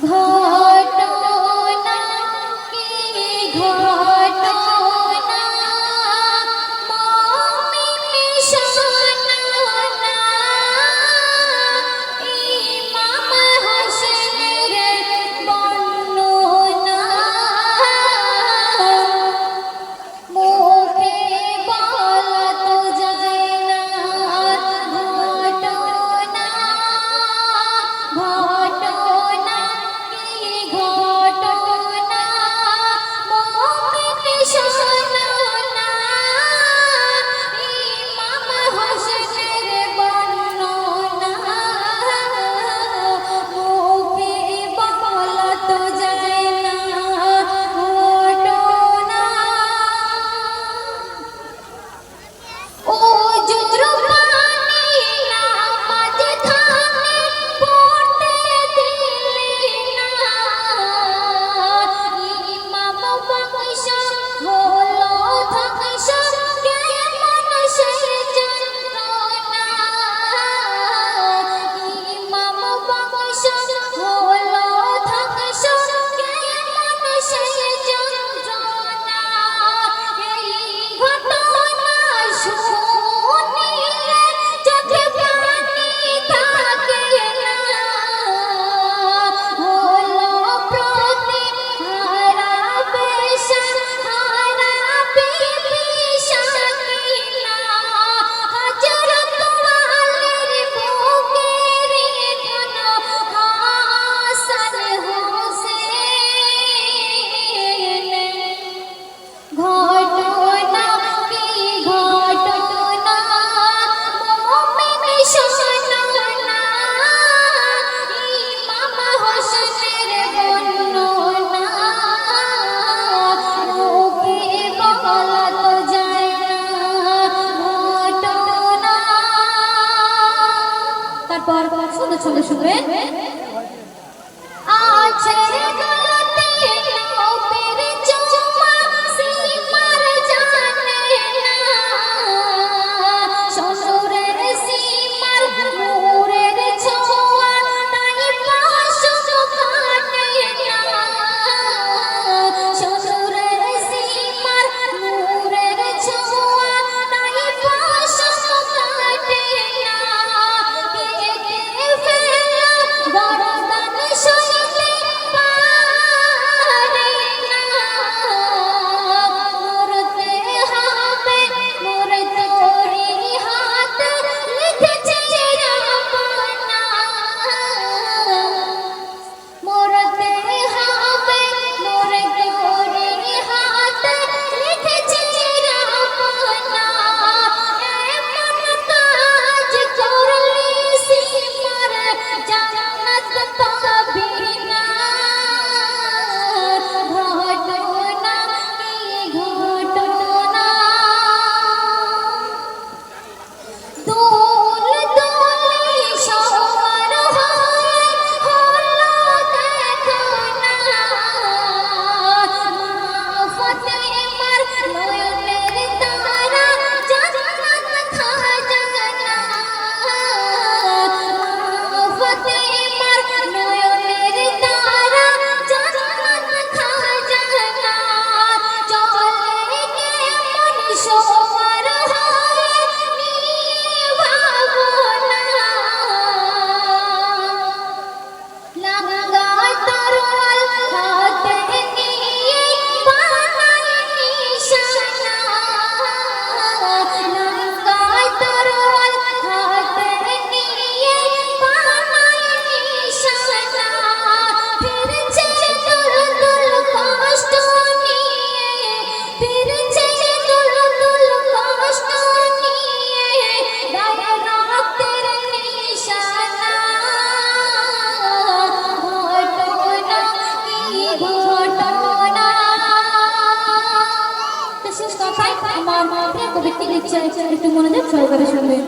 ঘটনা কি ঘটনা মমিন সোনা ইমাম হোসেনের বর্ণনা মুখে বলা তো যায় না ঘটনা ঘটনা কি ঘটনা মমিন সোনা ইমাম হোসেনের বর্ণনা মুখে বলা তো যায় না ঘটনা ও জুদ্র পানি নামাজ থামে পড়তে দিলি না ইমাম বংশ হলো ধ্বংস কেমন সেই যন্ত্রণা ইমাম বংশ হলো ধ্বংস কেমন সেই যন্ত্রণা এই ঘটনা শুনিলে চোখে পানি থাকে না হলো প্রতিহারা বেশা হারা বিবি সাকিনা হযরত আলীর বুকের কোন হাসান হোসেন ঘটনা কি ঘটনা মমিন সোনা ইমাম হোসেনের বর্ণনা মুখে বলা তো যায় না ঘটনা তারপর শুনে শুনে শুনবেন আছে গলতে নবীর চুমা সীমার জানে না শ্বশুরের সীমার নূরের ছোঁয়া তাই পাশ কাটে না শ্বশুরের সীমার নূরের ছোঁয়া তাই পাশ কাটে না কে কে ফেলা বরদান সইতে পারে না মরতে হবে মোরে তোরি হাত লিখেছে রাব্বানা মরতে হবে মোরে তোরি হাত লিখেছে রাব্বানা এমন কাজ করলি সীমার জান্নাত পাবি না ঘটনা কি ঘটনা দোল দোলে সবার হয় হলো দেখা না ফাতেমার নয়নের তারা জান্নাত খাজানা ফাতেমার নয়নের তারা জান্নাত খাজানা চলে কেমন সবার হয় ভাবনা লাগায় তরোয়াল হাতে নিয়ে বানায় নিশানা লাগায় তরোয়াল হাতে নিয়ে বানায় নিশানা ফিরছে দুলদুল কষ্ট নিয়ে ফিরছে দুলদুল কষ্ট নিয়ে গায়ে রক্তের নিশানা ঘটনা কি ঘটনা তো শেষ কথায় আমার প্রিয় কবিকে লিখছে একটু মনোযোগ সহকারে শুনবেন